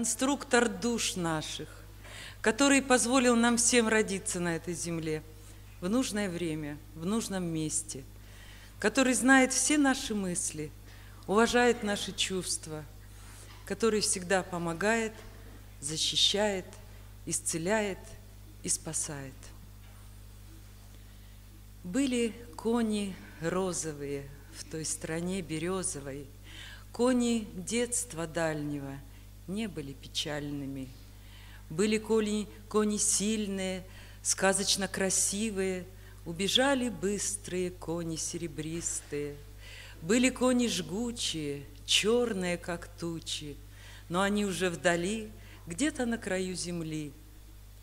конструктор душ наших, который позволил нам всем родиться на этой земле в нужное время, в нужном месте, который знает все наши мысли, уважает наши чувства, который всегда помогает, защищает, исцеляет и спасает. Были кони розовые в той стране березовой, кони детства дальнего не были печальными. Были кони сильные, сказочно красивые, убежали быстрые кони серебристые. Были кони жгучие, черные, как тучи, но они уже вдали, где-то на краю земли.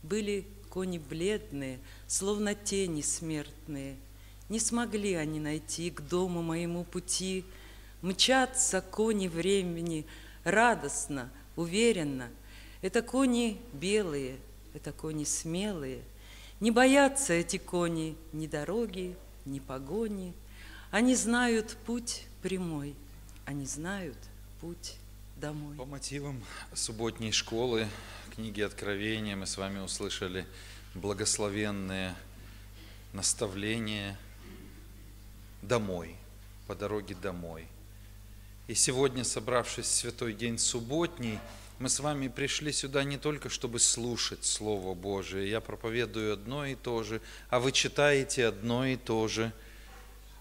Были кони бледные, словно тени смертные. Не смогли они найти к дому моему пути. Мчатся кони времени радостно, уверенно. Это кони белые, это кони смелые. Не боятся эти кони ни дороги, ни погони. Они знают путь прямой, они знают путь домой. По мотивам субботней школы, книги Откровения, мы с вами услышали благословенные наставления домой, по дороге домой. И сегодня, собравшись в святой день субботний, мы с вами пришли сюда не только, чтобы слушать Слово Божие. Я проповедую одно и то же, а вы читаете одно и то же.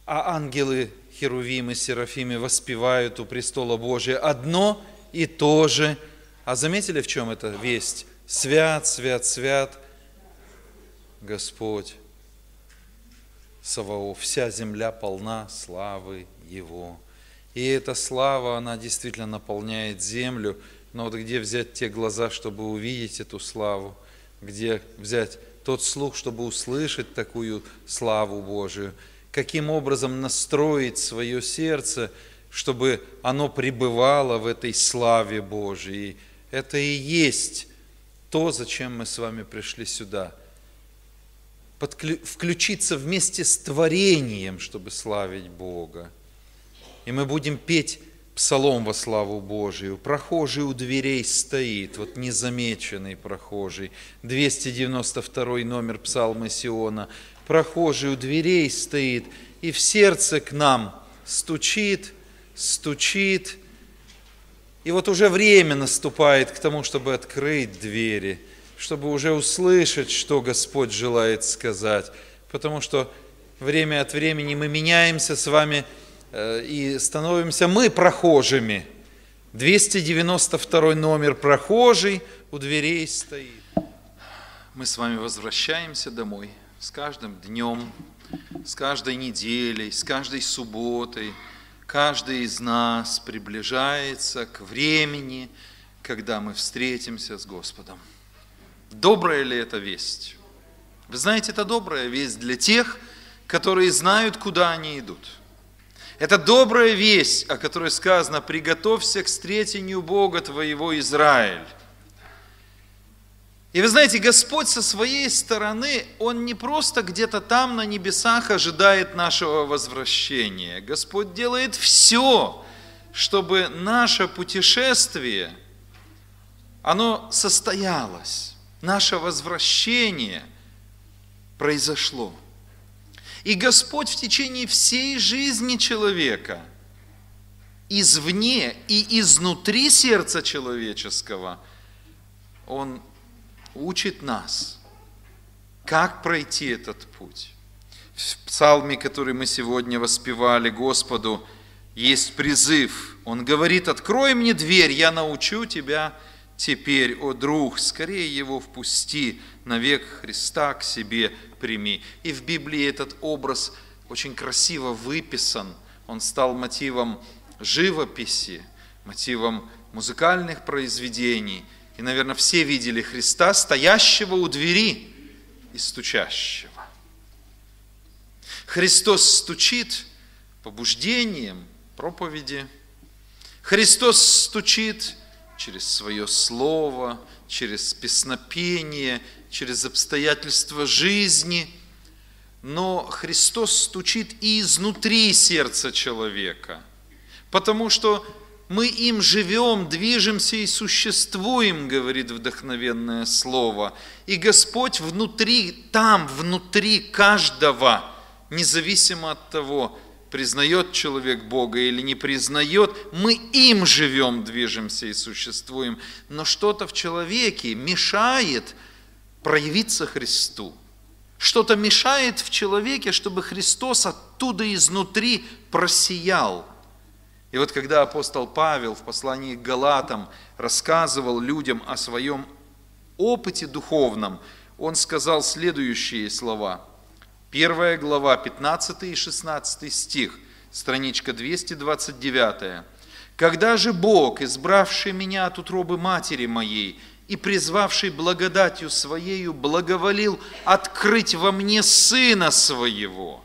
А ангелы, херувимы, серафимы воспевают у престола Божия одно и то же. А заметили, в чем эта весть? Свят, свят, свят Господь Саваоф. Вся земля полна славы Его. И эта слава, она действительно наполняет землю. Но вот где взять те глаза, чтобы увидеть эту славу? Где взять тот слух, чтобы услышать такую славу Божию? Каким образом настроить свое сердце, чтобы оно пребывало в этой славе Божией? Это и есть то, зачем мы с вами пришли сюда. Включиться вместе с творением, чтобы славить Бога. И мы будем петь псалом во славу Божию. Прохожий у дверей стоит, вот незамеченный прохожий. 292 номер псалма Сиона. Прохожий у дверей стоит, и в сердце к нам стучит, стучит. И вот уже время наступает к тому, чтобы открыть двери, чтобы уже услышать, что Господь желает сказать. Потому что время от времени мы меняемся с вами и становимся мы прохожими. 292 номер, прохожий у дверей стоит. Мы с вами возвращаемся домой с каждым днем, с каждой неделей, с каждой субботой. Каждый из нас приближается к времени, когда мы встретимся с Господом. Добрая ли это весть? Вы знаете, это добрая весть для тех, которые знают, куда они идут. Это добрая весть, о которой сказано: «Приготовься к встретению Бога твоего, Израиль». И вы знаете, Господь со своей стороны, Он не просто где-то там на небесах ожидает нашего возвращения. Господь делает все, чтобы наше путешествие, оно состоялось, наше возвращение произошло. И Господь в течение всей жизни человека, извне и изнутри сердца человеческого, Он учит нас, как пройти этот путь. В псалме, который мы сегодня воспевали Господу, есть призыв. Он говорит: «Открой мне дверь, я научу тебя теперь, о друг, скорее его впусти, навек Христа к себе прими». И в Библии этот образ очень красиво выписан. Он стал мотивом живописи, мотивом музыкальных произведений. И, наверное, все видели Христа, стоящего у двери и стучащего. Христос стучит побуждением проповеди. Христос стучит через свое слово, через песнопение, через обстоятельства жизни. Но Христос стучит и изнутри сердца человека. Потому что Мы им живем, движемся и существуем, говорит вдохновенное слово. И Господь внутри, там, внутри каждого, независимо от того, признает человек Бога или не признает, мы им живем, движемся и существуем. Но что-то в человеке мешает проявиться Христу. Что-то мешает в человеке, чтобы Христос оттуда изнутри просиял. И вот когда апостол Павел в послании к Галатам рассказывал людям о своем опыте духовном, он сказал следующие слова. 1 глава, 15 и 16 стих, страничка 229. «Когда же Бог, избравший меня от утробы матери моей и призвавший благодатью Своею, благоволил открыть во мне Сына Своего».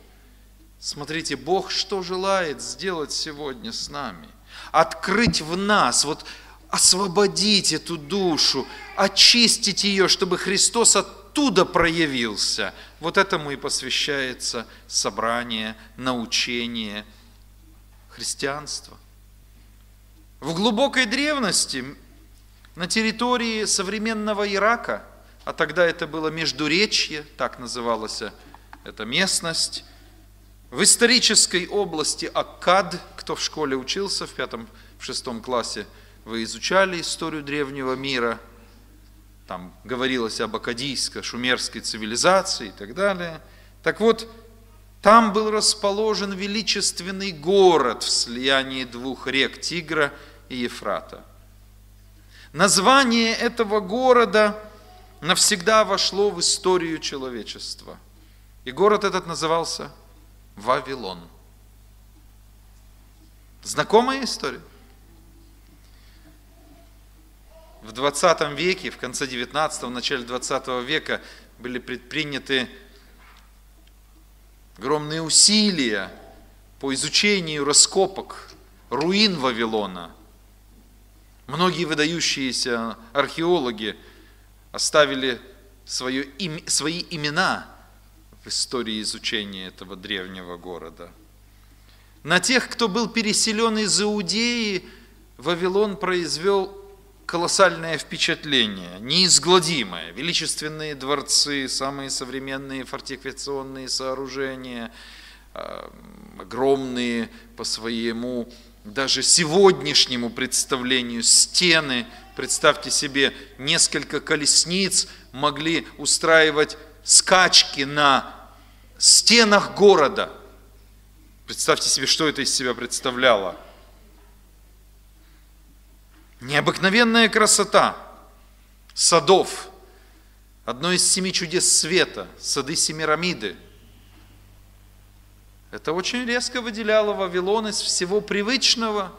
Смотрите, Бог что желает сделать сегодня с нами? Открыть в нас, вот освободить эту душу, очистить ее, чтобы Христос оттуда проявился. Вот этому и посвящается собрание, научение, христианство. В глубокой древности, на территории современного Ирака, а тогда это было Междуречье, так называлась эта местность, в исторической области Аккад, кто в школе учился в 5-6 классе, вы изучали историю древнего мира, там говорилось об аккадийско-шумерской цивилизации и так далее. Так вот, там был расположен величественный город в слиянии двух рек Тигра и Ефрата. Название этого города навсегда вошло в историю человечества. И город этот назывался Вавилон. Знакомая история? В 20 веке, в конце 19-го, в начале 20 века были предприняты огромные усилия по изучению раскопок руин Вавилона. Многие выдающиеся археологи оставили свои имена в истории изучения этого древнего города. На тех, кто был переселен из Иудеи, Вавилон произвел колоссальное впечатление, неизгладимое. Величественные дворцы, самые современные фортификационные сооружения, огромные по своему, даже сегодняшнему представлению стены. Представьте себе, несколько колесниц могли устраивать скачки на стенах города. Представьте себе, что это из себя представляло. Необыкновенная красота садов. Одно из 7 чудес света, сады Семирамиды. Это очень резко выделяло Вавилон из всего привычного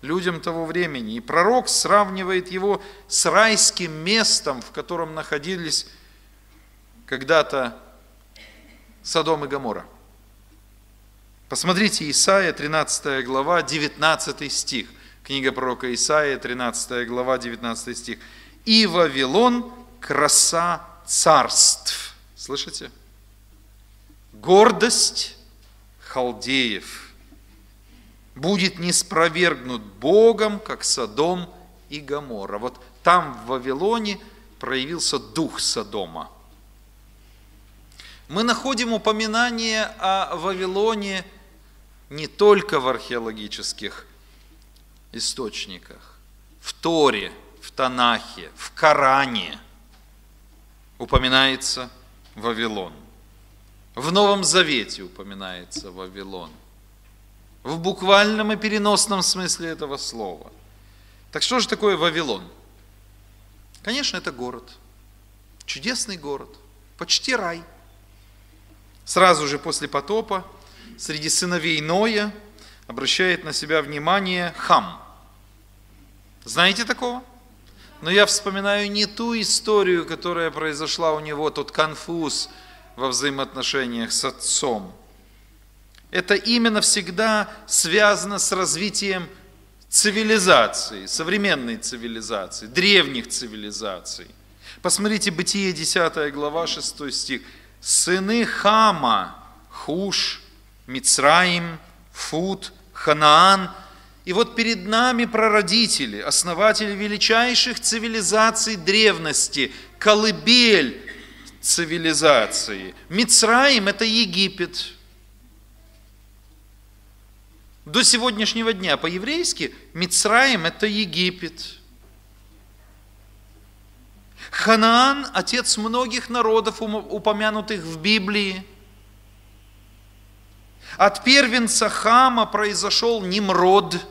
людям того времени. И пророк сравнивает его с райским местом, в котором находились когда-то Содом и Гоморра. Посмотрите, Исаия, 13 глава, 19 стих. Книга пророка Исаия, 13 глава, 19 стих. «И Вавилон – краса царств». Слышите? «Гордость халдеев будет ниспровергнут Богом, как Содом и Гоморра». Вот там, в Вавилоне, проявился дух Содома. Мы находим упоминание о Вавилоне не только в археологических источниках, в Торе, в Танахе, в Коране упоминается Вавилон. В Новом Завете упоминается Вавилон. В буквальном и переносном смысле этого слова. Так что же такое Вавилон? Конечно, это город. Чудесный город. Почти рай. Сразу же после потопа среди сыновей Ноя обращает на себя внимание Хам. Знаете такого? Но я вспоминаю не ту историю, которая произошла у него, тот конфуз во взаимоотношениях с отцом. Это именно всегда связано с развитием цивилизации, современной цивилизации, древних цивилизаций. Посмотрите, Бытие 10 глава, 6 стих. «Сыны Хама, Хуш, Мицраим, Фут, Ханаан И вот перед нами прародители, основатели величайших цивилизаций древности, колыбель цивилизации. Мицраим – это Египет. До сегодняшнего дня по-еврейски Мицраим – это Египет. Ханаан – отец многих народов, упомянутых в Библии. От первенца Хама произошел Нимрод,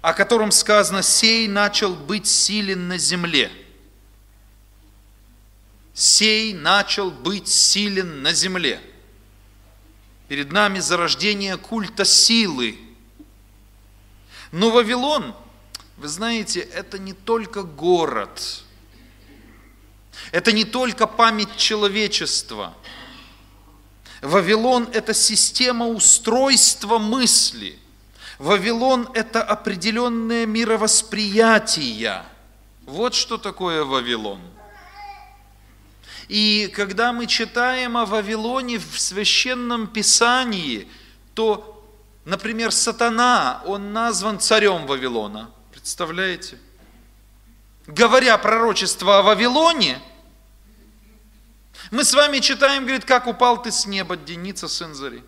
о котором сказано: «Сей начал быть силен на земле». Сей начал быть силен на земле. Перед нами зарождение культа силы. Но Вавилон, вы знаете, это не только город, это не только память человечества. Вавилон – это система устройства мысли. Вавилон – это определенное мировосприятие. Вот что такое Вавилон. И когда мы читаем о Вавилоне в Священном Писании, то, например, Сатана, он назван царем Вавилона. Представляете? Говоря пророчество о Вавилоне, мы с вами читаем, говорит, как упал ты с неба, Деница, сын Зари.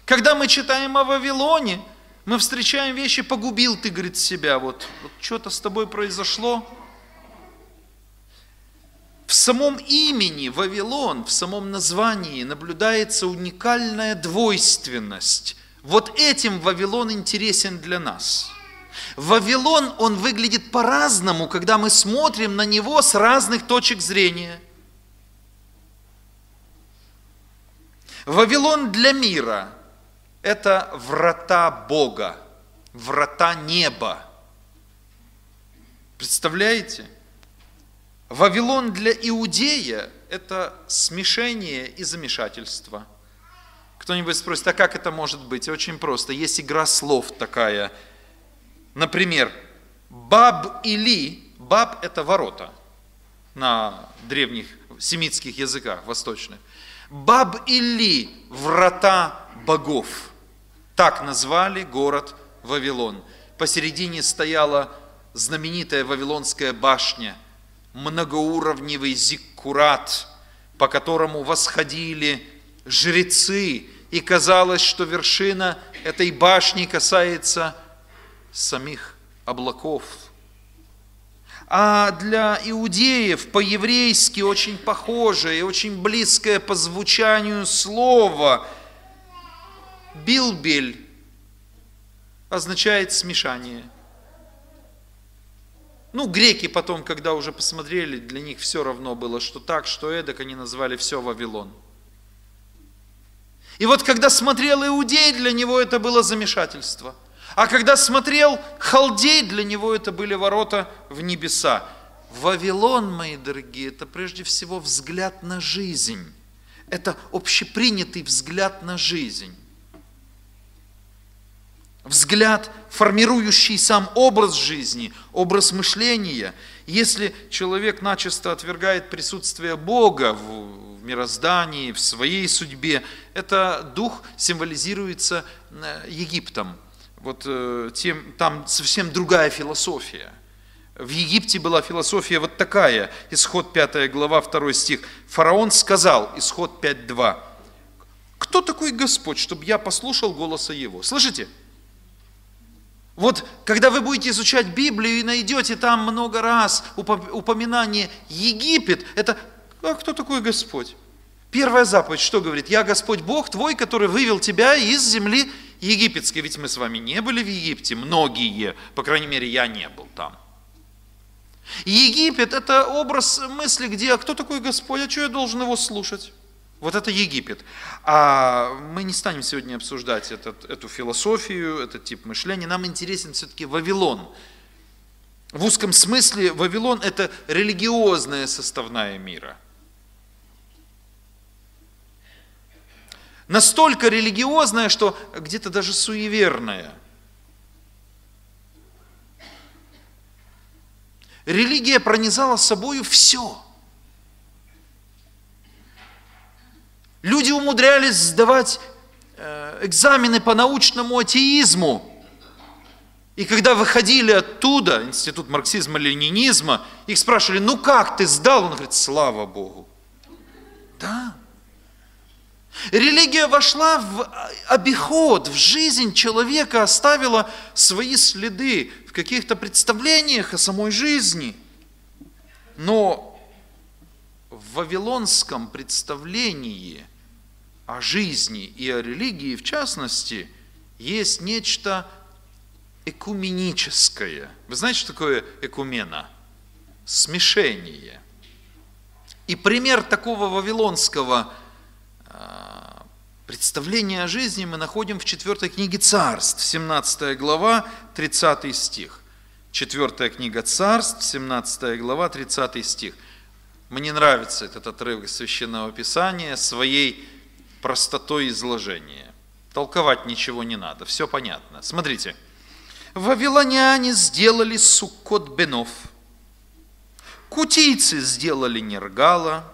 Когда мы читаем о Вавилоне, мы встречаем вещи: погубил ты, говорит, себя, вот что-то с тобой произошло. В самом имени Вавилон, в самом названии наблюдается уникальная двойственность. Вот этим Вавилон интересен для нас. Вавилон, он выглядит по-разному, когда мы смотрим на него с разных точек зрения. Вавилон для мира – это врата Бога, врата неба. Представляете? Вавилон для Иудея – это смешение и замешательство. Кто-нибудь спросит: а как это может быть? Очень просто. Есть игра слов такая. Например, Баб-Или. Баб – это ворота на древних семитских языках, восточных. Баб-Или – врата богов. Так назвали город Вавилон. Посередине стояла знаменитая Вавилонская башня, многоуровневый зиккурат, по которому восходили жрецы, и казалось, что вершина этой башни касается самих облаков. А для иудеев по-еврейски очень похожее и очень близкое по звучанию слово «билбель» означает смешание. Греки потом, когда уже посмотрели, для них все равно было, что так, что эдак, они назвали все Вавилон. И вот когда смотрел иудей, для него это было замешательство. А когда смотрел халдей, для него это были ворота в небеса. Вавилон, мои дорогие, это прежде всего взгляд на жизнь. Это общепринятый взгляд на жизнь. Взгляд, формирующий сам образ жизни, образ мышления. Если человек начисто отвергает присутствие Бога в мироздании, в своей судьбе, это дух символизируется Египтом. Там совсем другая философия. В Египте была философия вот такая. Исход 5 глава, 2 стих. Фараон сказал, Исход 5:2: «Кто такой Господь, чтобы я послушал голоса Его?» Слышите? Вот, когда вы будете изучать Библию и найдете там много раз упоминание Египет, это кто такой Господь? Первая заповедь что говорит? «Я Господь Бог твой, который вывел тебя из земли египетской». Ведь мы с вами не были в Египте, многие, по крайней мере, я не был там. Египет – это образ мысли, где кто такой Господь, а что я должен его слушать? Вот это Египет. А мы не станем сегодня обсуждать эту философию, этот тип мышления. Нам интересен все-таки Вавилон. В узком смысле Вавилон – это религиозная составная мира. Настолько религиозная, что где-то даже суеверная. Религия пронизала собою все. Люди умудрялись сдавать экзамены по научному атеизму, И когда выходили оттуда, институт марксизма-ленинизма, их спрашивали, ну как ты сдал? Он говорит, слава Богу. Да. Религия вошла в обиход, в жизнь человека, оставила свои следы в каких-то представлениях о самой жизни. Но в вавилонском представлении о жизни и о религии, в частности, есть нечто экуменическое. Вы знаете, что такое экумена? Смешение. И пример такого вавилонского представления о жизни мы находим в 4 книге Царств, 17 глава, 30 стих. 4 книга Царств, 17 глава, 30 стих. Мне нравится этот отрывок Священного Писания своей простотой изложения. Толковать ничего не надо, все понятно. Смотрите. Вавилоняне сделали Суккот-Бенов, кутийцы сделали Нергала,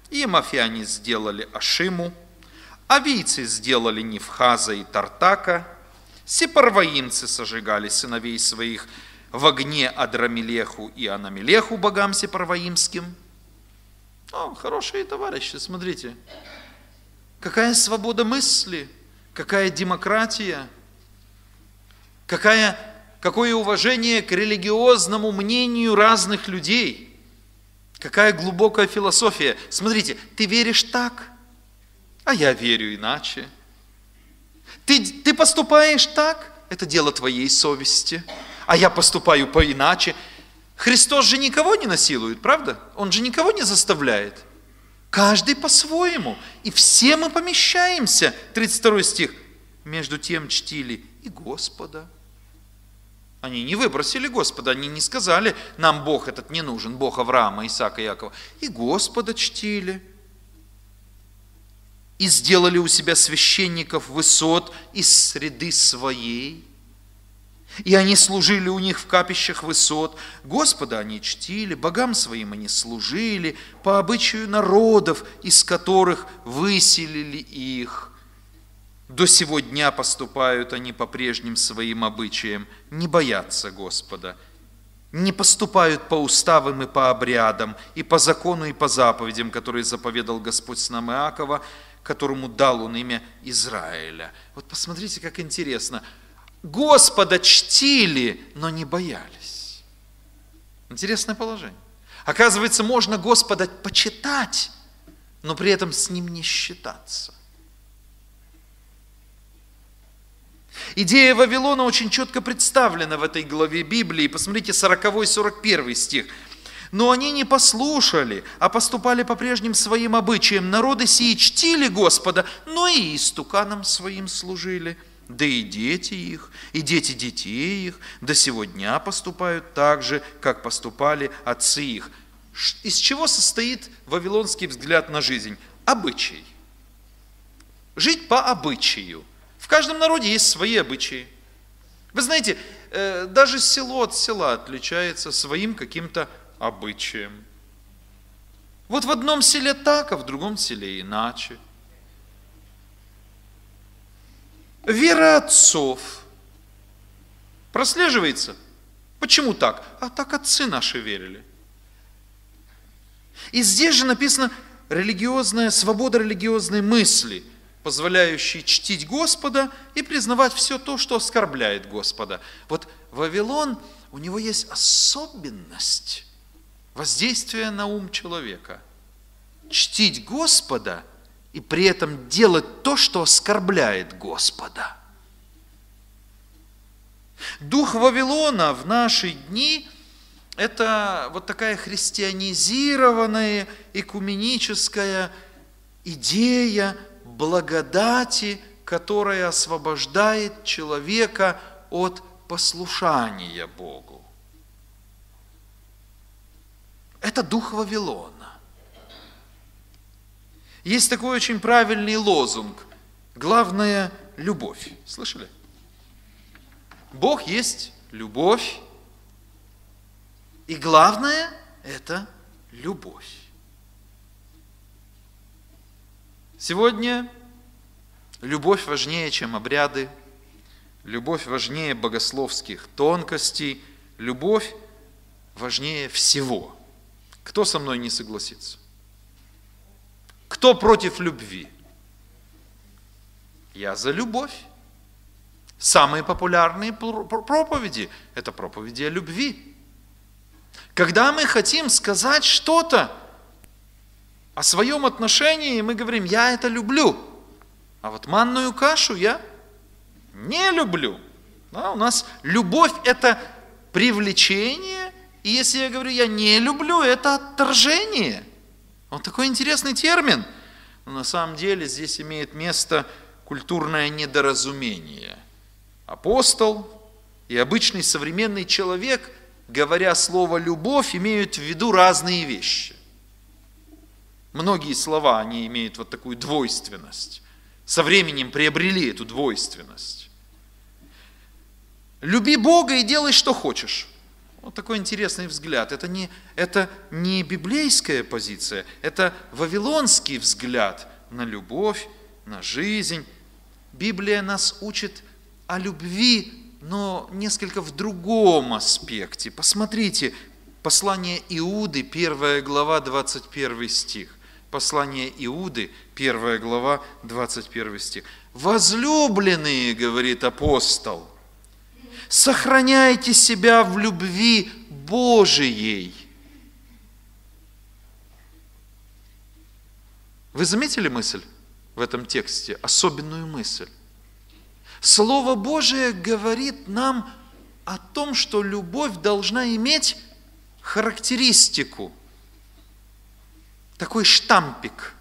емафяне сделали Ашиму, авийцы сделали Невхаза и Тартака, сепарваимцы сожигали сыновей своих в огне Адрамелеху и Анамелеху, богам сепарваимским. Хорошие товарищи, смотрите. Какая свобода мысли, какая демократия, какое уважение к религиозному мнению разных людей, какая глубокая философия. Смотрите, ты веришь так, а я верю иначе. Ты поступаешь так, это дело твоей совести, а я поступаю поиначе. Христос же никого не насилует, правда? Он же никого не заставляет. Каждый по-своему. И все мы помещаемся. 32 стих. Между тем чтили и Господа. Они не выбросили Господа, они не сказали, нам Бог этот не нужен, Бог Авраама, Исаака, Иакова. И Господа чтили. И сделали у себя священников высот из среды своей. И они служили у них в капищах высот. Господа они чтили, богам своим они служили, по обычаю народов, из которых выселили их. До сего дня поступают они по прежним своим обычаям, не боятся Господа, не поступают по уставам и по обрядам, и по закону, и по заповедям, которые заповедал Господь сынам Иакова, которому дал он имя Израиля. Вот посмотрите, как интересно. Господа чтили, но не боялись. Интересное положение. Оказывается, можно Господа почитать, но при этом с Ним не считаться. Идея Вавилона очень четко представлена в этой главе Библии. Посмотрите, 40 и 41 стих. «Но они не послушали, а поступали по прежним своим обычаям. Народы сии чтили Господа, но и истуканам своим служили. Да и дети их, и дети детей их до сего дня поступают так же, как поступали отцы их». Из чего состоит вавилонский взгляд на жизнь? Обычай. Жить по обычаю. В каждом народе есть свои обычаи. Вы знаете, даже село от села отличается своим каким-то обычаем. Вот в одном селе так, а в другом селе иначе. Вера отцов прослеживается. Почему так? А так отцы наши верили. И здесь же написано религиозная свобода религиозной мысли, позволяющей чтить Господа и признавать все то, что оскорбляет Господа. Вот Вавилон, у него есть особенность воздействия на ум человека. Чтить Господа и при этом делать то, что оскорбляет Господа. Дух Вавилона в наши дни – это вот такая христианизированная, экуменическая идея благодати, которая освобождает человека от послушания Богу. Это дух Вавилона. Есть такой очень правильный лозунг. Главное – любовь. Слышали? Бог есть любовь. И главное – это любовь. Сегодня любовь важнее, чем обряды. Любовь важнее богословских тонкостей. Любовь важнее всего. Кто со мной не согласится? Кто против любви? Я за любовь. Самые популярные проповеди – это проповеди о любви. Когда мы хотим сказать что-то о своем отношении, мы говорим: я это люблю, а вот манную кашу я не люблю. Да, у нас любовь – это привлечение, и если я говорю «я не люблю», это отторжение. Вот такой интересный термин. Но на самом деле здесь имеет место культурное недоразумение. Апостол и обычный современный человек, говоря слово «любовь», имеют в виду разные вещи. Многие слова, они имеют вот такую двойственность. Со временем приобрели эту двойственность. Люби Бога и делай, что хочешь. Вот такой интересный взгляд. Это не библейская позиция, это вавилонский взгляд на любовь, на жизнь. Библия нас учит о любви, но несколько в другом аспекте. Посмотрите, послание Иуды, 1 глава, 21 стих. Послание Иуды, 1 глава, 21 стих. «Возлюбленные, — говорит апостол, — сохраняйте себя в любви Божией». Вы заметили мысль в этом тексте? Особенную мысль. Слово Божие говорит нам о том, что любовь должна иметь характеристику. Такой штампик.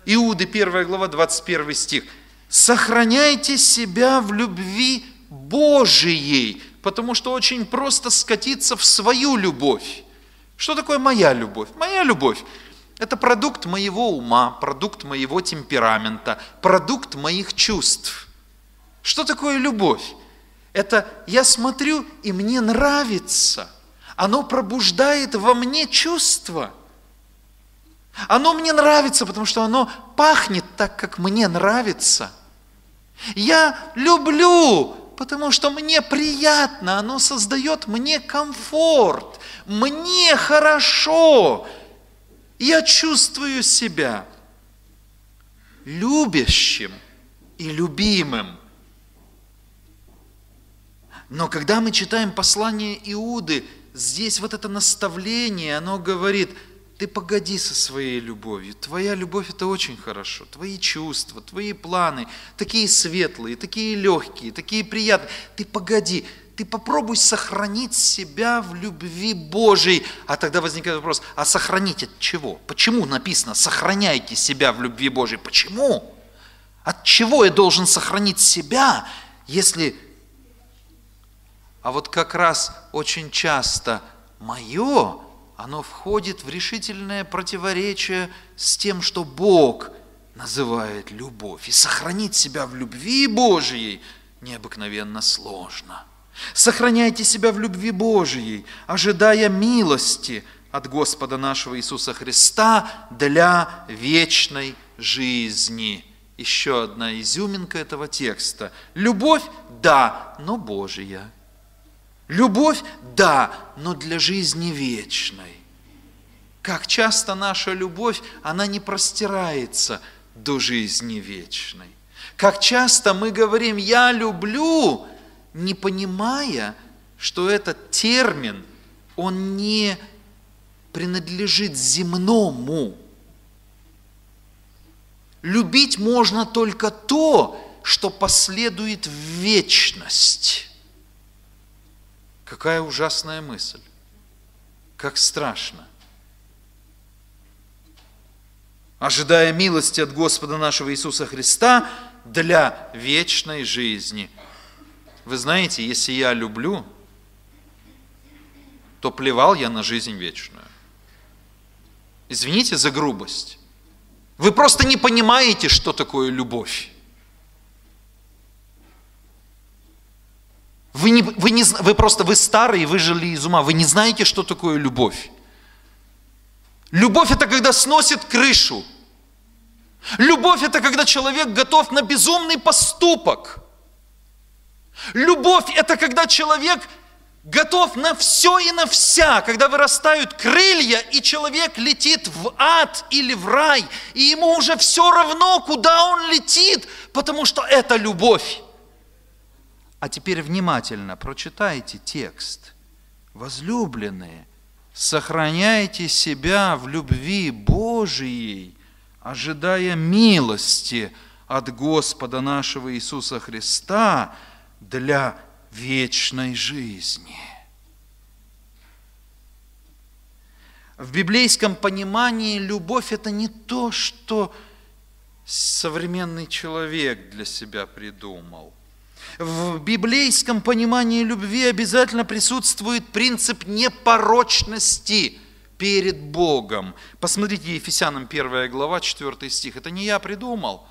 Иуды, 1 глава, 21 стих. «Сохраняйте себя в любви Божией», потому что очень просто скатиться в свою любовь. Что такое моя любовь? Моя любовь – это продукт моего ума, продукт моего темперамента, продукт моих чувств. Что такое любовь? Это я смотрю, и мне нравится. Оно пробуждает во мне чувства. Оно мне нравится, потому что оно пахнет так, как мне нравится. Я люблю, потому что мне приятно, оно создает мне комфорт, мне хорошо. Я чувствую себя любящим и любимым. Но когда мы читаем послание Иуды, здесь вот это наставление, оно говорит: ты погоди со своей любовью. Твоя любовь – это очень хорошо. Твои чувства, твои планы, такие светлые, такие легкие, такие приятные. Ты погоди, ты попробуй сохранить себя в любви Божией. А тогда возникает вопрос: а сохранить от чего? Почему написано «сохраняйте себя в любви Божией»? Почему? От чего я должен сохранить себя, если... А вот как раз очень часто мое... оно входит в решительное противоречие с тем, что Бог называет любовь. И сохранить себя в любви Божией необыкновенно сложно. Сохраняйте себя в любви Божией, ожидая милости от Господа нашего Иисуса Христа для вечной жизни. Еще одна изюминка этого текста. Любовь – да, но Божия. Любовь – да, но для жизни вечной. Как часто наша любовь, она не простирается до жизни вечной. Как часто мы говорим «я люблю», не понимая, что этот термин, он не принадлежит земному. Любить можно только то, что последует в вечность. Какая ужасная мысль, как страшно. Ожидая милости от Господа нашего Иисуса Христа для вечной жизни. Вы знаете, если я люблю, то плевал я на жизнь вечную. Извините за грубость. Вы просто не понимаете, что такое любовь. Вы старые, выжили из ума. Вы не знаете, что такое любовь. Любовь – это когда сносит крышу. Любовь – это когда человек готов на безумный поступок. Любовь – это когда человек готов на все и на вся, когда вырастают крылья, и человек летит в ад или в рай, и ему уже все равно, куда он летит, потому что это любовь. А теперь внимательно прочитайте текст. Возлюбленные, сохраняйте себя в любви Божией, ожидая милости от Господа нашего Иисуса Христа для вечной жизни. В библейском понимании любовь – это не то, что современный человек для себя придумал. В библейском понимании любви обязательно присутствует принцип непорочности перед Богом. Посмотрите, Ефесянам 1 глава, 4 стих. Это не я придумал,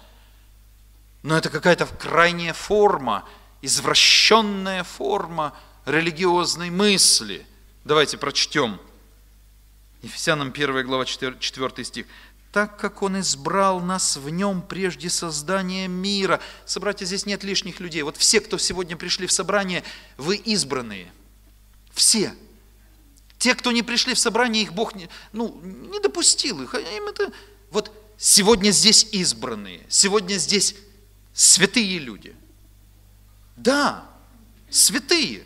но это какая-то крайняя форма, извращенная форма религиозной мысли. Давайте прочтем. Ефесянам 1 глава, 4 стих. «Так как Он избрал нас в Нем прежде создания мира». Собратья, здесь нет лишних людей. Вот все, кто сегодня пришли в собрание, вы избранные. Все. Те, кто не пришли в собрание, их Бог не допустил. Им это... Вот сегодня здесь избранные, сегодня здесь святые люди. Да, святые.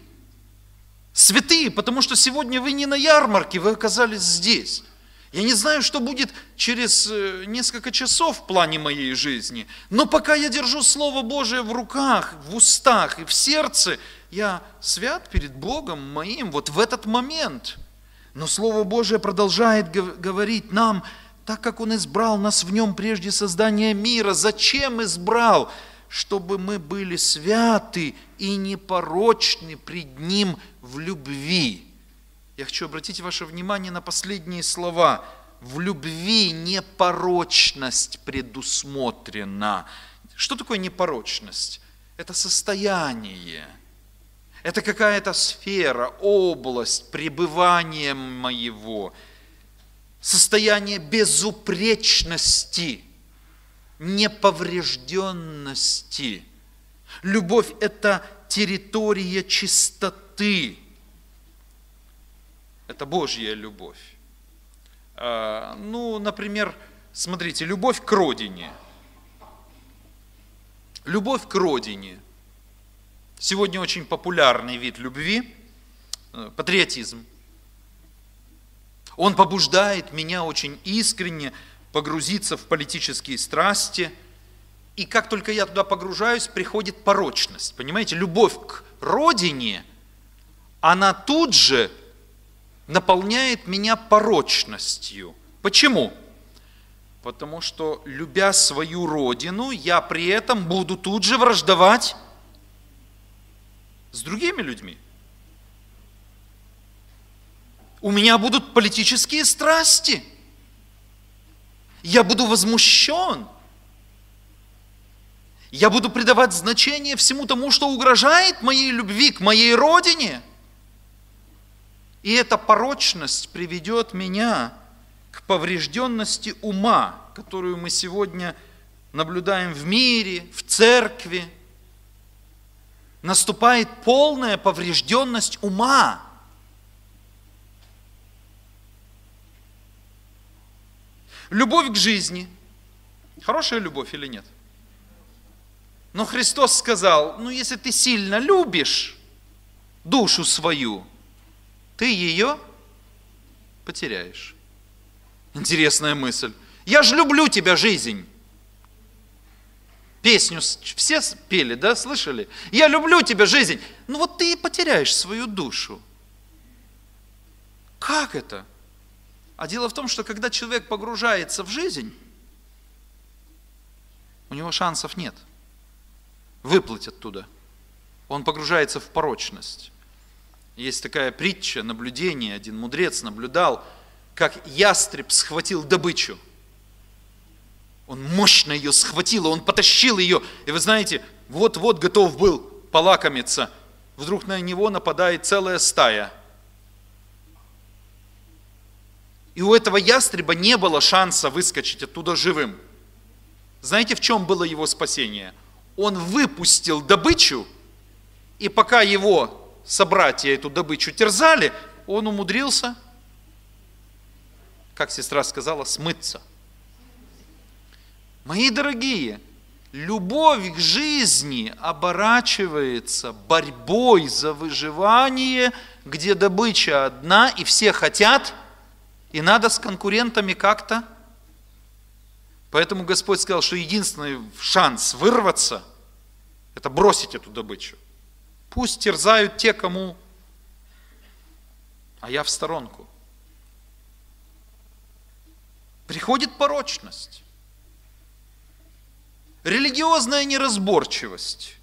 Святые, потому что сегодня вы не на ярмарке, вы оказались здесь. Я не знаю, что будет через несколько часов в плане моей жизни, но пока я держу Слово Божие в руках, в устах и в сердце, я свят перед Богом моим вот в этот момент. Но Слово Божие продолжает говорить нам, так как Он избрал нас в Нем прежде создания мира. Зачем избрал? Чтобы мы были святы и непорочны пред Ним в любви. Я хочу обратить ваше внимание на последние слова. В любви непорочность предусмотрена. Что такое непорочность? Это состояние. Это какая-то сфера, область пребывания моего. Состояние безупречности, неповрежденности. Любовь – это территория чистоты. Это Божья любовь. Например, смотрите, любовь к родине. Любовь к родине. Сегодня очень популярный вид любви – патриотизм. Он побуждает меня очень искренне погрузиться в политические страсти. И как только я туда погружаюсь, приходит порочность. Понимаете, любовь к родине, она тут же наполняет меня порочностью. Почему? Потому что, любя свою родину, я при этом буду тут же враждовать с другими людьми. У меня будут политические страсти. Я буду возмущен. Я буду придавать значение всему тому, что угрожает моей любви к моей родине. И эта порочность приведет меня к поврежденности ума, которую мы сегодня наблюдаем в мире, в церкви. Наступает полная поврежденность ума. Любовь к жизни. Хорошая любовь или нет? Но Христос сказал, если ты сильно любишь душу свою, ты ее потеряешь. Интересная мысль. Я же люблю тебя, жизнь. Песню все пели, да, слышали? Я люблю тебя, жизнь. Ты и потеряешь свою душу. Как это? А дело в том, что когда человек погружается в жизнь, у него шансов нет выплыть оттуда. Он погружается в порочность. Есть такая притча, наблюдение, один мудрец наблюдал, как ястреб схватил добычу. Он мощно ее схватил, он потащил ее, и вы знаете, вот-вот готов был полакомиться. Вдруг на него нападает целая стая. И у этого ястреба не было шанса выскочить оттуда живым. Знаете, в чем было его спасение? Он выпустил добычу, и пока его собратья эту добычу терзали, он умудрился, как сестра сказала, смыться. Мои дорогие, любовь к жизни оборачивается борьбой за выживание, где добыча одна, и все хотят, и надо с конкурентами как-то. Поэтому Господь сказал, что единственный шанс вырваться – это бросить эту добычу. Пусть терзают те, кому, а я в сторонку. Приходит порочность, религиозная неразборчивость,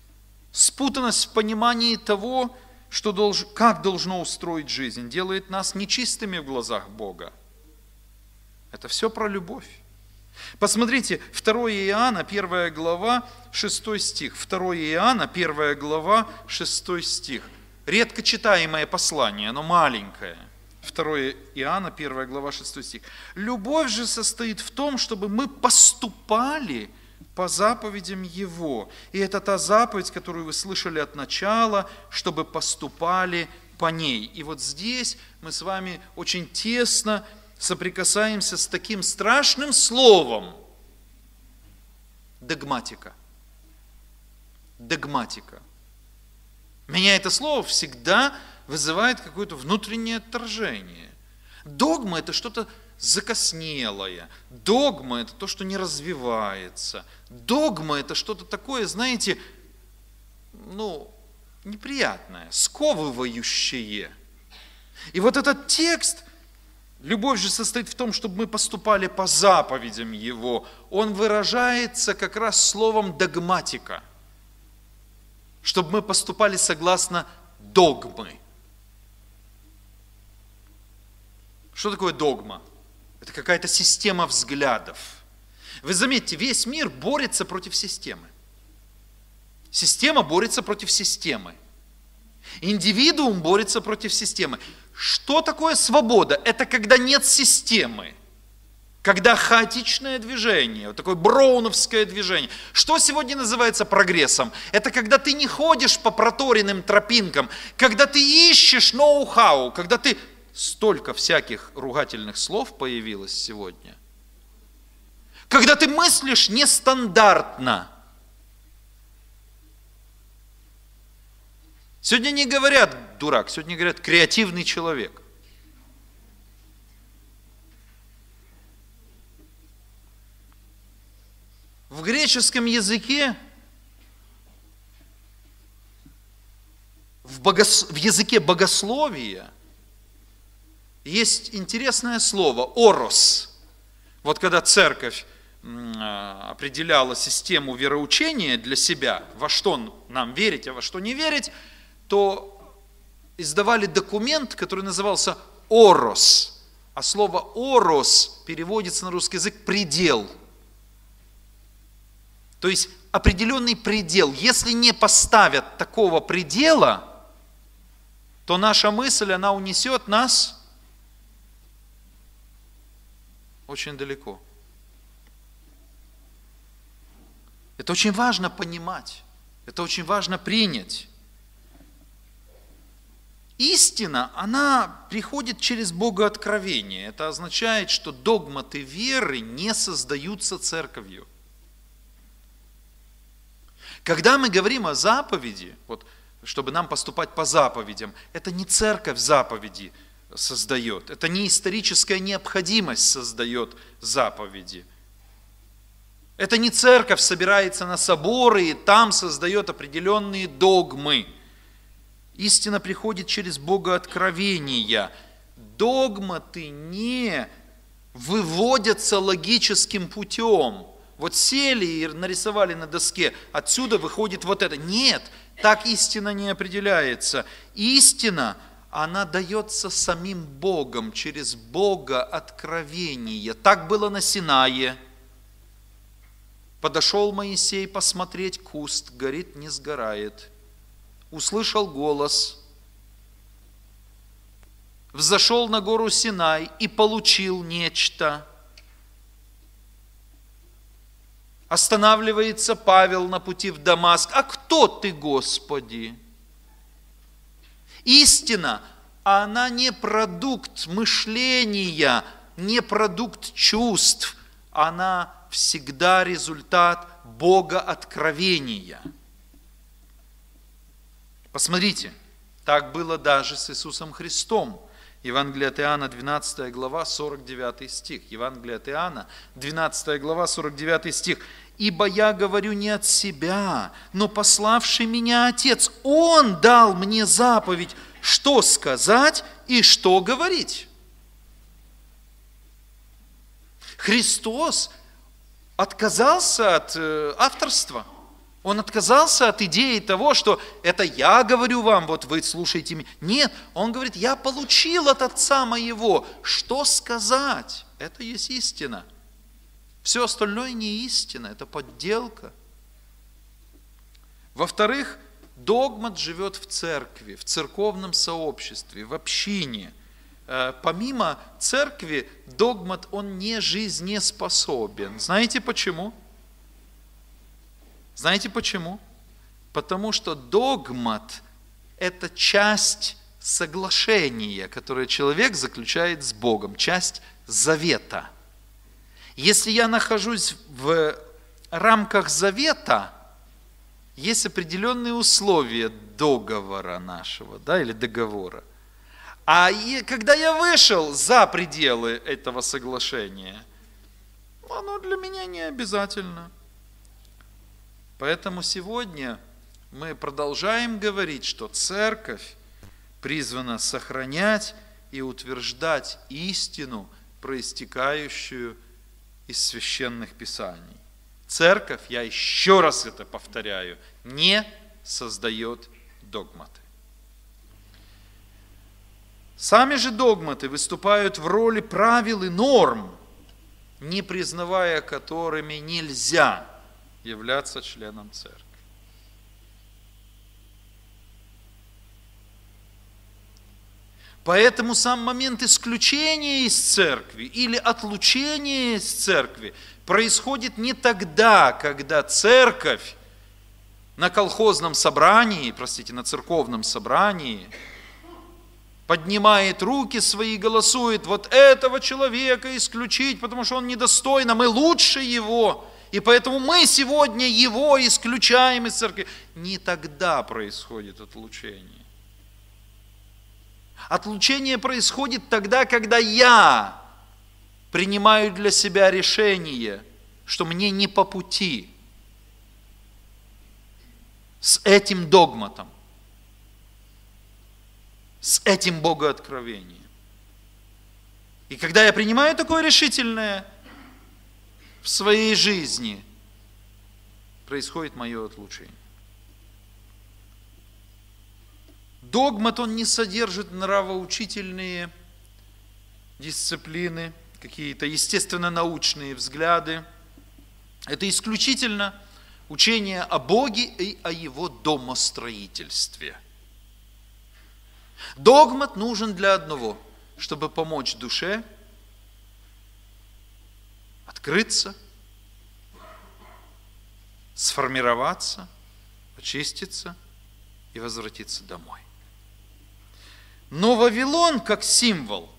спутанность в понимании того, как должно устроить жизнь, делает нас нечистыми в глазах Бога. Это все про любовь. Посмотрите, 2 Иоанна, 1 глава, 6 стих. 2 Иоанна, 1 глава, 6 стих. Редко читаемое послание, оно маленькое. 2 Иоанна, 1 глава, 6 стих. «Любовь же состоит в том, чтобы мы поступали по заповедям Его. И это та заповедь, которую вы слышали от начала, чтобы поступали по ней». И вот здесь мы с вами очень тесно соприкасаемся с таким страшным словом – догматика. Догматика. Меня это слово всегда вызывает какое-то внутреннее отторжение. Догма – это что-то закоснелое. Догма – это то, что не развивается. Догма – это что-то такое, знаете, неприятное, сковывающее. И вот этот текст, любовь же состоит в том, чтобы мы поступали по заповедям Его, он выражается как раз словом догматика. Чтобы мы поступали согласно догмы. Что такое догма? Это какая-то система взглядов. Вы заметьте, весь мир борется против системы. Система борется против системы. Индивидуум борется против системы. Что такое свобода? Это когда нет системы. Когда хаотичное движение, вот такое броуновское движение. Что сегодня называется прогрессом? Это когда ты не ходишь по проторенным тропинкам, когда ты ищешь ноу-хау, когда ты... Столько всяких ругательных слов появилось сегодня. Когда ты мыслишь нестандартно. Сегодня не говорят дурак, сегодня говорят креативный человек. В греческом языке, в языке богословия есть интересное слово «орос». Вот когда церковь определяла систему вероучения для себя, во что нам верить, а во что не верить, то издавали документ, который назывался «орос». А слово «орос» переводится на русский язык «предел». То есть определенный предел. Если не поставят такого предела, то наша мысль, она унесет нас очень далеко. Это очень важно понимать. Это очень важно принять. Истина, она приходит через богооткровение. Это означает, что догматы веры не создаются церковью. Когда мы говорим о заповеди, вот, чтобы нам поступать по заповедям, это не церковь заповеди создает, это не историческая необходимость создает заповеди. Это не церковь собирается на соборы и там создает определенные догмы. Истина приходит через богооткровения. Догматы не выводятся логическим путем. Вот сели и нарисовали на доске, отсюда выходит вот это. Нет, так истина не определяется. Истина, она дается самим Богом, через богооткровение. Так было на Синае. Подошел Моисей посмотреть, куст горит, не сгорает. Услышал голос, взошел на гору Синай и получил нечто. Останавливается Павел на пути в Дамаск. А кто ты, Господи? Истина, она не продукт мышления, не продукт чувств. Она всегда результат Бога откровения. Посмотрите, так было даже с Иисусом Христом. Евангелие от Иоанна, 12 глава, 49 стих. Евангелие от Иоанна, 12 глава, 49 стих. «Ибо я говорю не от себя, но пославший меня Отец, Он дал мне заповедь, что сказать и что говорить». Христос отказался от авторства. Он отказался от идеи того, что это я говорю вам, вот вы слушаете меня. Нет, он говорит, я получил от Отца моего. Что сказать? Это есть истина. Все остальное не истина, это подделка. Во-вторых, догмат живет в церкви, в церковном сообществе, в общине. Помимо церкви, догмат, он не жизнеспособен. Знаете почему? Знаете почему? Потому что догмат – это часть соглашения, которое человек заключает с Богом, часть завета. Если я нахожусь в рамках завета, есть определенные условия договора нашего, да, или договора. Когда я вышел за пределы этого соглашения, оно для меня не обязательно. Поэтому сегодня мы продолжаем говорить, что церковь призвана сохранять и утверждать истину, проистекающую из священных писаний. Церковь, я еще раз это повторяю, не создает догматы. Сами же догматы выступают в роли правил и норм, не признавая которыми нельзя являться членом церкви. Поэтому сам момент исключения из церкви или отлучения из церкви происходит не тогда, когда церковь на колхозном собрании, на церковном собрании поднимает руки свои, голосует, вот этого человека исключить, потому что он недостоин, а мы лучше его, и поэтому мы сегодня его исключаем из церкви. Не тогда происходит отлучение. Отлучение происходит тогда, когда я принимаю для себя решение, что мне не по пути с этим догматом, с этим богооткровением. И когда я принимаю такое решительное в своей жизни, происходит мое отлучение. Догмат, он не содержит нравоучительные дисциплины, какие-то естественно-научные взгляды. Это исключительно учение о Боге и о Его домостроительстве. Догмат нужен для одного, чтобы помочь душе открыться, сформироваться, очиститься и возвратиться домой. Но Вавилон как символ,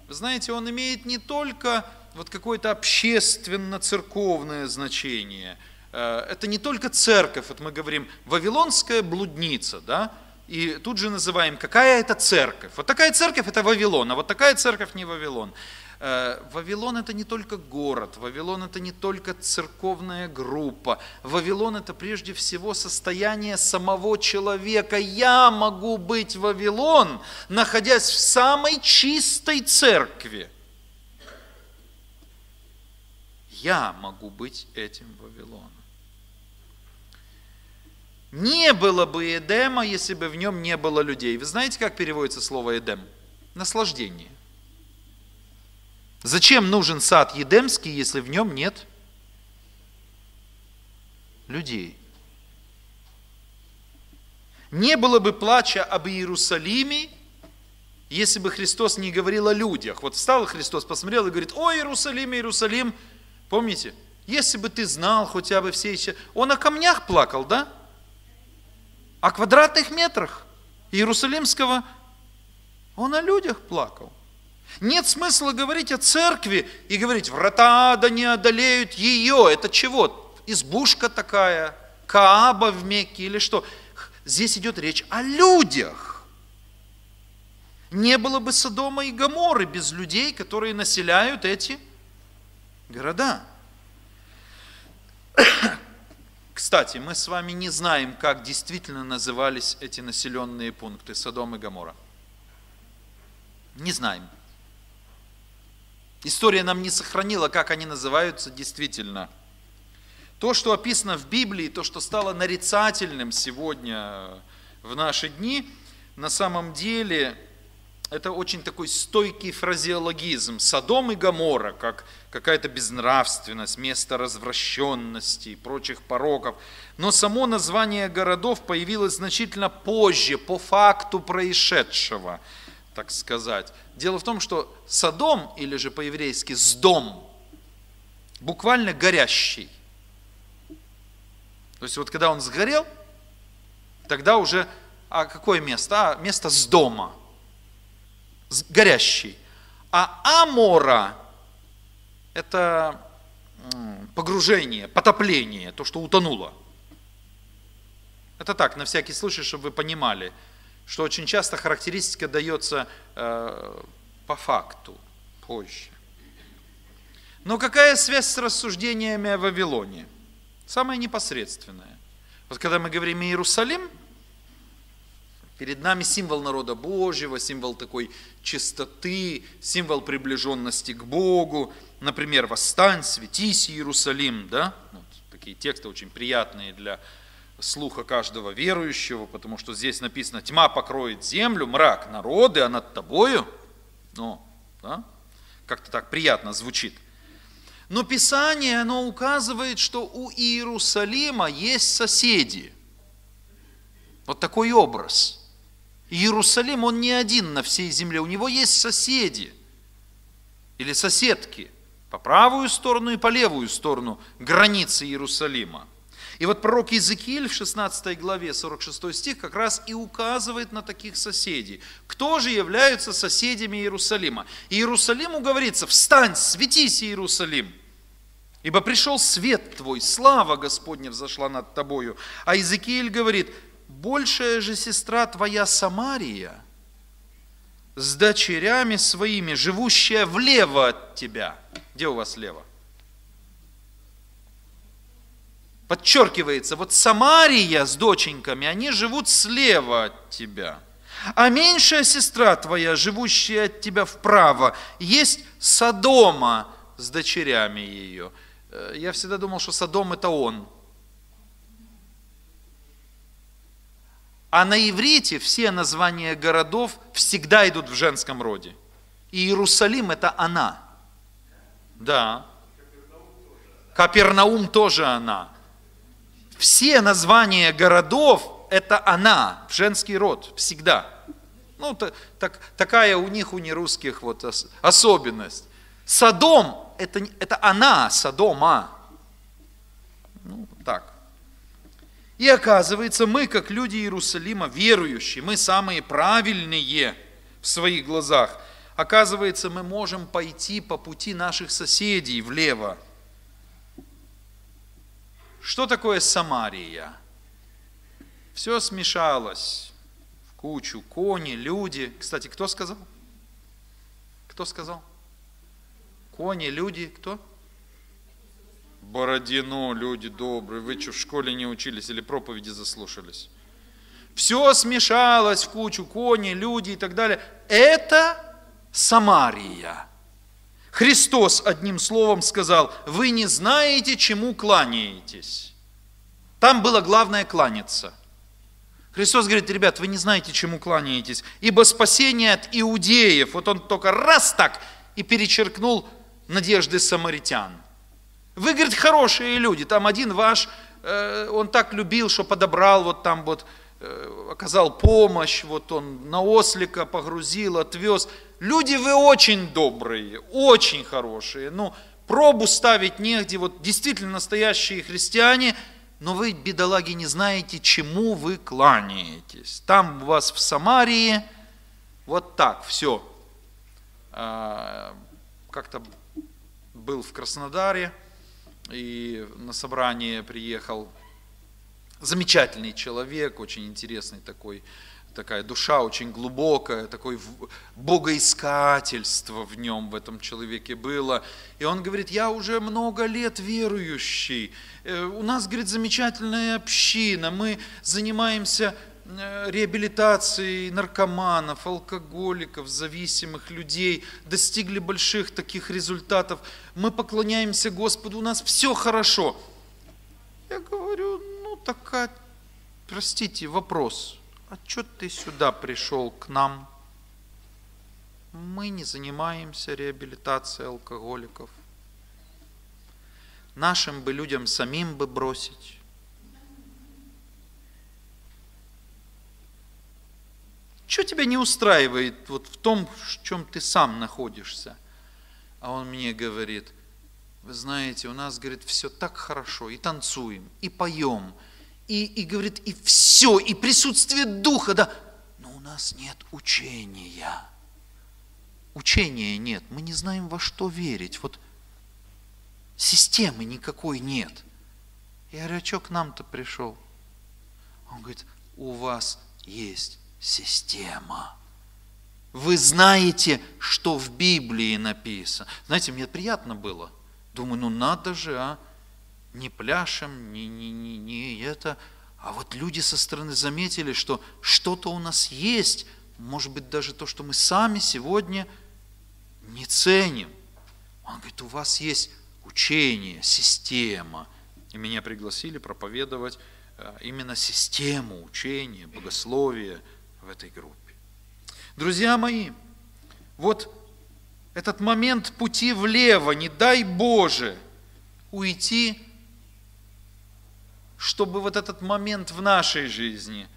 вы знаете, он имеет не только вот какое-то общественно-церковное значение. Это не только церковь, вот мы говорим, вавилонская блудница, да, и тут же называем, какая это церковь. Вот такая церковь – это Вавилон, а вот такая церковь не Вавилон. Вавилон – это не только город, Вавилон – это не только церковная группа. Вавилон – это прежде всего состояние самого человека. Я могу быть Вавилон, находясь в самой чистой церкви. Я могу быть этим Вавилоном. Не было бы Эдема, если бы в нем не было людей. Вы знаете, как переводится слово Эдем? Наслаждение. Зачем нужен сад Едемский, если в нем нет людей? Не было бы плача об Иерусалиме, если бы Христос не говорил о людях. Вот встал Христос, посмотрел и говорит: «О, Иерусалим, Иерусалим!» Помните? Если бы ты знал хотя бы все эти... Он о камнях плакал, да? О квадратных метрах Иерусалимского. Он о людях плакал. Нет смысла говорить о церкви и говорить, врата ада не одолеют ее. Это чего? Избушка такая, Кааба в Мекке или что? Здесь идет речь о людях. Не было бы Содома и Гоморры без людей, которые населяют эти города. Кстати, мы с вами не знаем, как действительно назывались эти населенные пункты Содом и Гоморра. Не знаем. История нам не сохранила, как они называются действительно. То, что описано в Библии, то, что стало нарицательным сегодня в наши дни, на самом деле это очень такой стойкий фразеологизм. Содом и Гоморра, как какая-то безнравственность, место развращенности и прочих пороков. Но само название городов появилось значительно позже, по факту происшедшего, так сказать. Дело в том, что Содом, или же по-еврейски Сдом, буквально горящий. То есть вот когда он сгорел, тогда уже, а какое место? Место Сдома, горящий. А Амора – это погружение, потопление, то, что утонуло. Это так, на всякий случай, чтобы вы понимали, что очень часто характеристика дается по факту, позже. Но какая связь с рассуждениями о Вавилоне? Самая непосредственная. Вот когда мы говорим Иерусалим, перед нами символ народа Божьего, символ такой чистоты, символ приближенности к Богу. Например, «Восстань, светись, Иерусалим». Да? Вот такие тексты очень приятные для слуха каждого верующего, потому что здесь написано: «Тьма покроет землю, мрак народы, а над тобою». Ну, да? Как-то так приятно звучит. Но Писание, оно указывает, что у Иерусалима есть соседи. Вот такой образ. Иерусалим, он не один на всей земле, у него есть соседи или соседки по правую сторону и по левую сторону границы Иерусалима. И вот пророк Иезекииль в 16 главе 46 стих как раз и указывает на таких соседей. Кто же являются соседями Иерусалима? Иерусалиму говорится: «Встань, светись, Иерусалим, ибо пришел свет твой, слава Господня взошла над тобою». А Иезекииль говорит: «Большая же сестра твоя Самария с дочерями своими, живущая влево от тебя». Где у вас лево? Подчеркивается, вот Самария с доченьками, они живут слева от тебя. А меньшая сестра твоя, живущая от тебя вправо, есть Содома с дочерями ее. Я всегда думал, что Содом – это он. А на иврите все названия городов всегда идут в женском роде. И Иерусалим – это она. Да. Капернаум тоже она. Все названия городов – это она, в женский род, всегда. Ну, такая у них, у нерусских вот особенность. Содом – это она, Содома. Ну, так. И оказывается, мы, как люди Иерусалима, верующие, мы самые правильные в своих глазах. Оказывается, мы можем пойти по пути наших соседей влево. Что такое Самария? Все смешалось в кучу. Кони, люди. Кстати, кто сказал? Кто сказал? Кони, люди, кто? Бородино, люди добрые. Вы что, в школе не учились или проповеди заслушались? Все смешалось в кучу. Кони, люди и так далее. Это Самария. Христос одним словом сказал: «Вы не знаете, чему кланяетесь». Там было главное кланяться. Христос говорит: ребят, вы не знаете, чему кланяетесь, ибо спасение от иудеев. Вот он только раз так и перечеркнул надежды самаритян. Вы, говорит, хорошие люди. Там один ваш, он так любил, что подобрал, вот там вот оказал помощь, вот он на ослика погрузил, отвез. Люди вы очень добрые, очень хорошие. Ну, пробу ставить негде, вот действительно настоящие христиане, но вы, бедолаги, не знаете, чему вы кланяетесь. Там у вас в Самарии вот так, все. Как-то был в Краснодаре, и на собрание приехал замечательный человек, очень интересный такая душа, очень глубокая, такое богоискательство в нем, в этом человеке было. И он говорит, я уже много лет верующий, у нас, говорит, замечательная община, мы занимаемся реабилитацией наркоманов, алкоголиков, зависимых людей, достигли больших таких результатов, мы поклоняемся Господу, у нас все хорошо. Я говорю, простите, вопрос, а что ты сюда пришел к нам? Мы не занимаемся реабилитацией алкоголиков. Нашим бы людям самим бы бросить. Что тебя не устраивает вот в том, в чем ты сам находишься? А он мне говорит, вы знаете, у нас, говорит, все так хорошо, и танцуем, и поем, и говорит, и все, и присутствие Духа, да, но у нас нет учения. Учения нет, мы не знаем, во что верить, вот системы никакой нет. Я говорю, а что к нам-то пришел? Он говорит, у вас есть система. Вы знаете, что в Библии написано. Знаете, мне приятно было. Думаю, надо же, не пляшем, не это. А вот люди со стороны заметили, что что-то у нас есть, может быть, даже то, что мы сами сегодня не ценим. Он говорит, у вас есть учение, система. И меня пригласили проповедовать именно систему учения, богословия в этой группе. Друзья мои, вот этот момент пути влево, не дай Боже уйти, чтобы вот этот момент в нашей жизни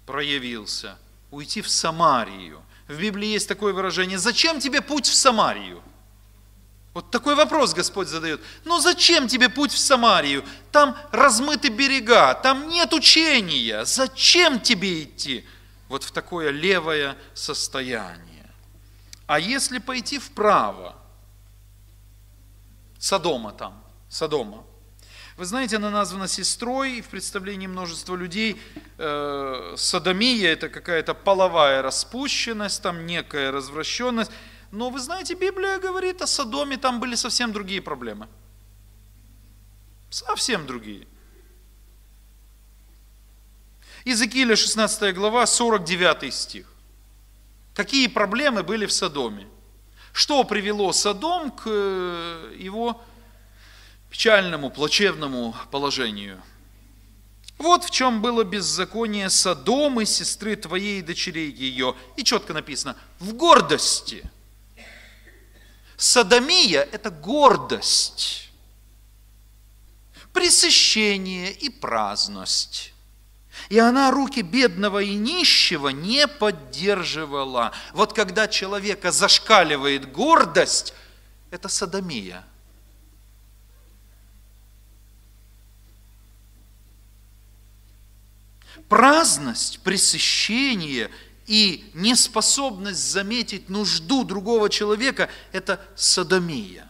проявился, уйти в Самарию. В Библии есть такое выражение, зачем тебе путь в Самарию? Вот такой вопрос Господь задает. Зачем тебе путь в Самарию? Там размыты берега, там нет учения. Зачем тебе идти вот в такое левое состояние? А если пойти вправо, Содома там, Содома. Вы знаете, она названа сестрой, и в представлении множества людей содомия – это какая-то половая распущенность, там некая развращенность. Но вы знаете, Библия говорит о Содоме, там были совсем другие проблемы. Совсем другие. Иезекииля 16 глава, 49 стих. Какие проблемы были в Содоме? Что привело Содом к его печальному, плачевному положению? Вот в чем было беззаконие Содома, сестры твоей и дочерей ее. И четко написано, в гордости. Содомия – это гордость, пресыщение и праздность. И она руки бедного и нищего не поддерживала. Вот когда человека зашкаливает гордость, это содомия. Праздность, пресыщение и неспособность заметить нужду другого человека – это содомия.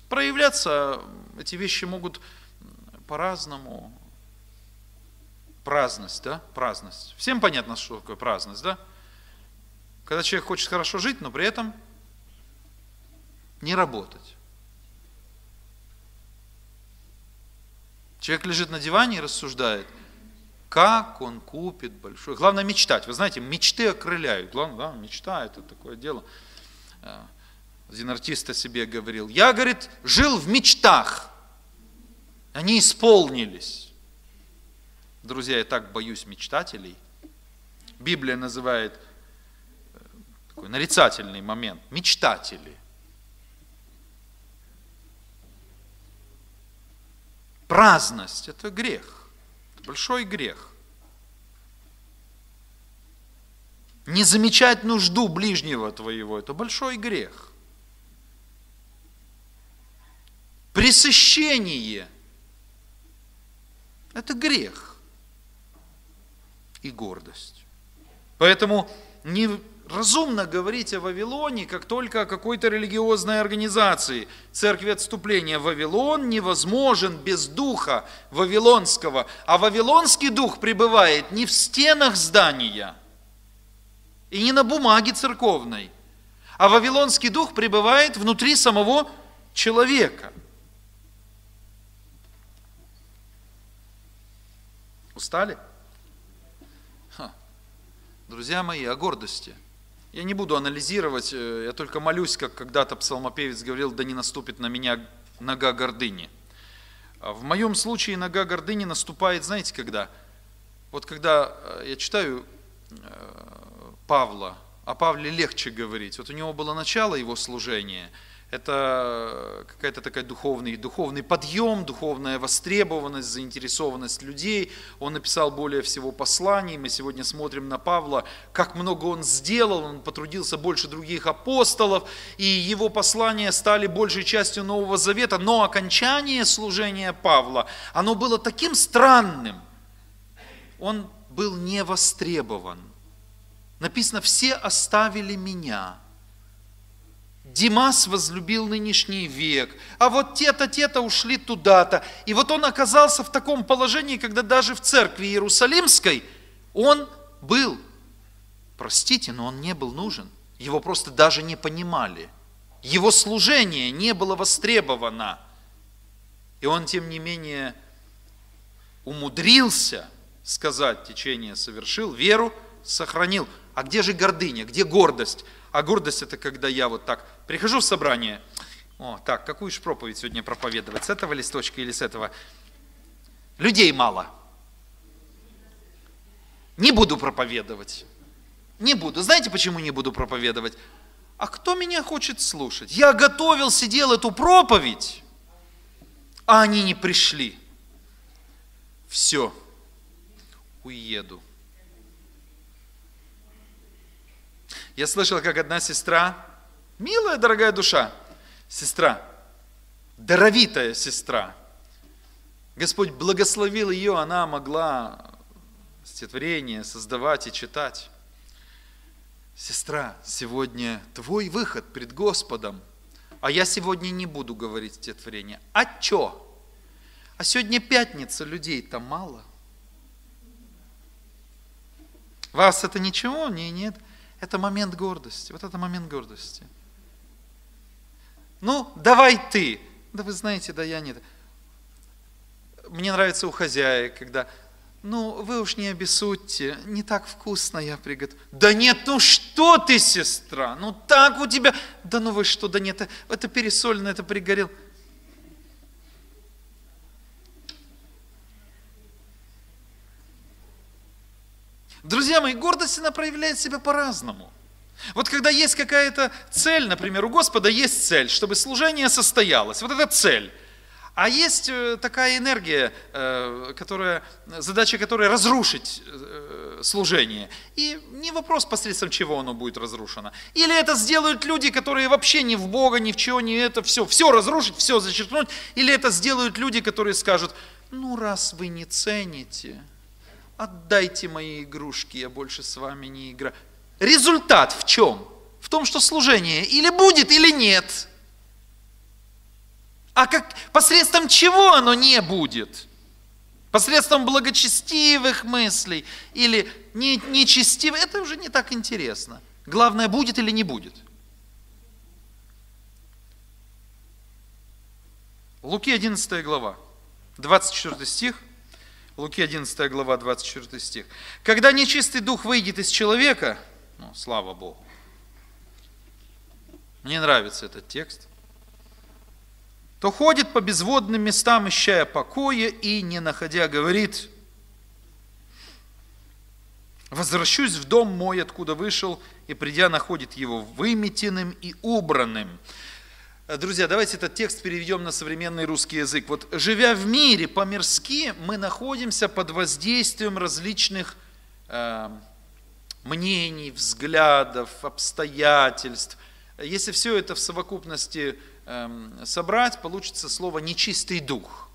Проявляться эти вещи могут по-разному. Праздность, да? Праздность. Всем понятно, что такое праздность, да? Когда человек хочет хорошо жить, но при этом не работать. Человек лежит на диване и рассуждает, как он купит большой. Главное мечтать. Вы знаете, мечты окрыляют. Главное, да, мечта – это такое дело. Один артист о себе говорил, я, говорит, жил в мечтах. Они исполнились. Друзья, я так боюсь мечтателей. Библия называет такой нарицательный момент. Мечтатели. Праздность – это грех. Это большой грех. Не замечать нужду ближнего твоего – это большой грех. Пресыщение – это грех и гордость. Поэтому неразумно говорить о Вавилоне, как только о какой-то религиозной организации. Церкви Отступления. Вавилон невозможен без духа вавилонского. А вавилонский дух пребывает не в стенах здания и не на бумаге церковной, а вавилонский дух пребывает внутри самого человека. Устали? Друзья мои, о гордости. Я не буду анализировать, я только молюсь, как когда-то псалмопевец говорил, да не наступит на меня нога гордыни. В моем случае нога гордыни наступает, знаете, когда? Вот когда я читаю Павла, о Павле легче говорить. Вот у него было начало его служения, это какая-то такая духовный подъем, духовная востребованность, заинтересованность людей. Он написал более всего посланий. Мы сегодня смотрим на Павла, как много он сделал, он потрудился больше других апостолов, и его послания стали большей частью Нового Завета. Но окончание служения Павла, оно было таким странным. Он был не востребован. Написано, все оставили меня. Димас возлюбил нынешний век, а вот те-то ушли туда-то. И вот он оказался в таком положении, когда даже в церкви Иерусалимской он был, простите, но он не был нужен. Его просто даже не понимали. Его служение не было востребовано. И он, тем не менее, умудрился сказать, течение совершил, веру сохранил. А где же гордыня, где гордость? А гордость – это когда я вот так прихожу в собрание, так, какую же проповедь сегодня проповедовать, с этого листочка или с этого? Людей мало. Не буду проповедовать. Не буду. Знаете, почему не буду проповедовать? А кто меня хочет слушать? Я готовил, сидел эту проповедь, а они не пришли. Все, уеду. Я слышал, как одна сестра, милая, дорогая душа, сестра, даровитая сестра, Господь благословил ее, она могла стихотворение создавать и читать. Сестра, сегодня твой выход пред Господом, а я сегодня не буду говорить стихотворение. А чё? А сегодня пятница, людей-то мало. Вас это ничего? Нет. Это момент гордости. Вот это момент гордости. Ну, давай ты. Да вы знаете, да я нет. Мне нравится у хозяек, когда, вы уж не обессудьте, не так вкусно я приготовлю. Да нет, что ты, сестра, так у тебя. Да вы что, да нет, это пересолено, это пригорел. Друзья мои, гордость, она проявляет себя по-разному. Вот когда есть какая-то цель, например, у Господа есть цель, чтобы служение состоялось. Вот это цель. А есть такая энергия, задача которой разрушить служение. И не вопрос, посредством чего оно будет разрушено. Или это сделают люди, которые вообще ни в Бога, ни в чего, ни это, все разрушить, все зачеркнуть. Или это сделают люди, которые скажут, раз вы не цените, отдайте мои игрушки, я больше с вами не играю. Результат в чем? В том, что служение или будет, или нет. А посредством чего оно не будет? Посредством благочестивых мыслей или нечестивых? Это уже не так интересно. Главное, будет или не будет. Луки 11 глава, 24 стих. Луки 11 глава, 24 стих. Когда нечистый дух выйдет из человека, слава Богу, мне нравится этот текст, то ходит по безводным местам, ища покоя, и, не находя, говорит, возвращусь в дом мой, откуда вышел, и, придя, находит его выметенным и убранным. Друзья, давайте этот текст переведем на современный русский язык. Вот живя в мире по-мирски, мы находимся под воздействием различных мнений, взглядов, обстоятельств. Если все это в совокупности собрать, получится слово «нечистый дух».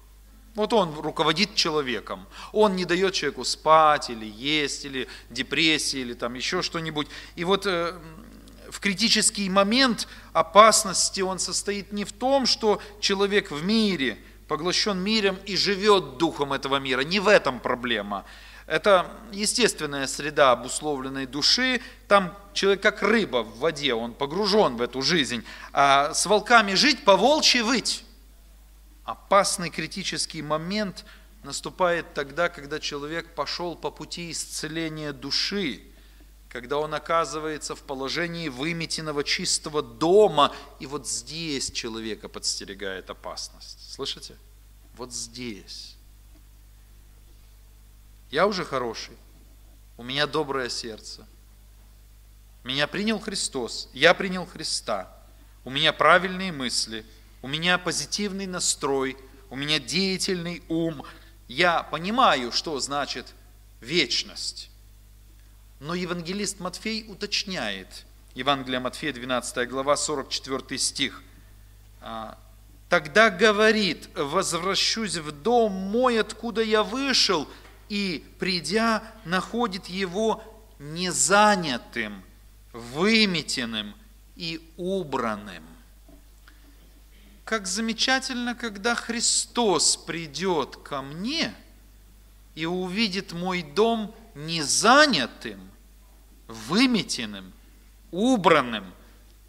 Вот он руководит человеком. Он не дает человеку спать, или есть, или депрессия, или там еще что-нибудь. И вот в критический момент опасности он состоит не в том, что человек в мире, поглощен миром и живет духом этого мира. Не в этом проблема. Это естественная среда обусловленной души. Там человек как рыба в воде, он погружен в эту жизнь. А с волками жить, по-волчьи выть. Опасный критический момент наступает тогда, когда человек пошел по пути исцеления души, когда он оказывается в положении выметенного чистого дома, и вот здесь человека подстерегает опасность. Слышите? Вот здесь. Я уже хороший, у меня доброе сердце. Меня принял Христос, я принял Христа. У меня правильные мысли, у меня позитивный настрой, у меня деятельный ум. Я понимаю, что значит вечность. Но евангелист Матфей уточняет, Евангелие Матфея, 12 глава, 44 стих. «Тогда говорит, возвращусь в дом мой, откуда я вышел, и, придя, находит его незанятым, выметенным и убранным». Как замечательно, когда Христос придет ко мне и увидит мой дом незанятым, выметенным, убранным,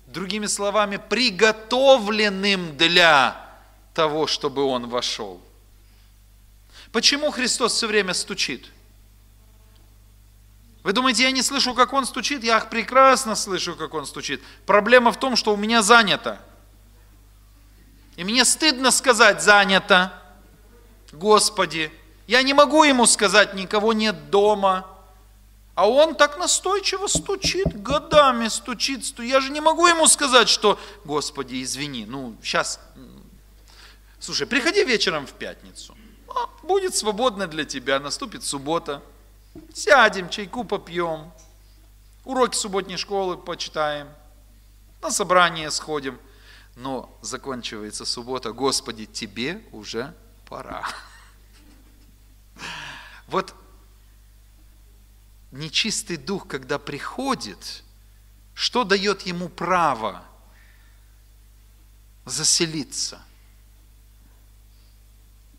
другими словами, приготовленным для того, чтобы он вошел. Почему Христос все время стучит? Вы думаете, я не слышу, как он стучит? Я прекрасно слышу, как он стучит. Проблема в том, что у меня занято. И мне стыдно сказать «занято». Господи, я не могу ему сказать, никого нет дома. А он так настойчиво стучит, годами стучит. Я же не могу ему сказать, что «Господи, извини, сейчас, слушай, приходи вечером в пятницу. Будет свободно для тебя, наступит суббота. Сядем, чайку попьем, уроки субботней школы почитаем, на собрание сходим». Но заканчивается суббота, Господи, тебе уже пора. Вот нечистый дух, когда приходит, что дает ему право заселиться?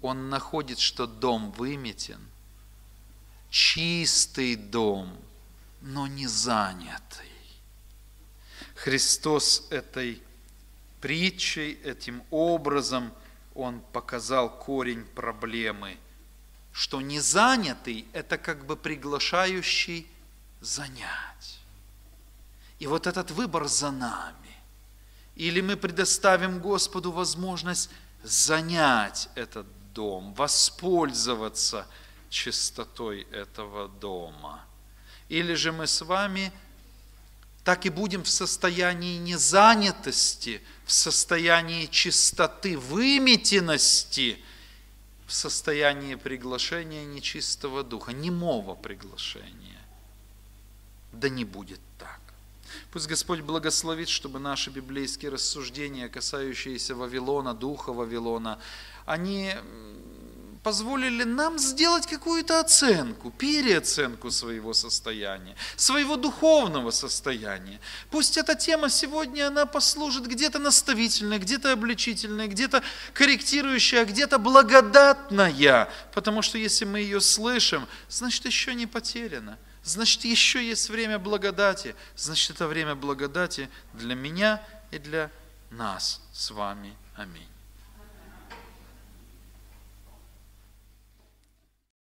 Он находит, что дом выметен, чистый дом, но не занятый. Христос этой притчей, этим образом, он показал корень проблемы, что незанятый – это как бы приглашающий занять. И вот этот выбор за нами. Или мы предоставим Господу возможность занять этот дом, воспользоваться чистотой этого дома. Или же мы с вами так и будем в состоянии незанятости, в состоянии чистоты, выметенности, в состоянии приглашения нечистого духа, немого приглашения. Да не будет так. Пусть Господь благословит, чтобы наши библейские рассуждения, касающиеся Вавилона, духа Вавилона, они позволили нам сделать какую-то оценку, переоценку своего состояния, своего духовного состояния. Пусть эта тема сегодня, она послужит где-то наставительной, где-то обличительной, где-то корректирующей, а где-то благодатная. Потому что если мы ее слышим, значит, еще не потеряно. Значит, еще есть время благодати. Значит, это время благодати для меня и для нас с вами. Аминь.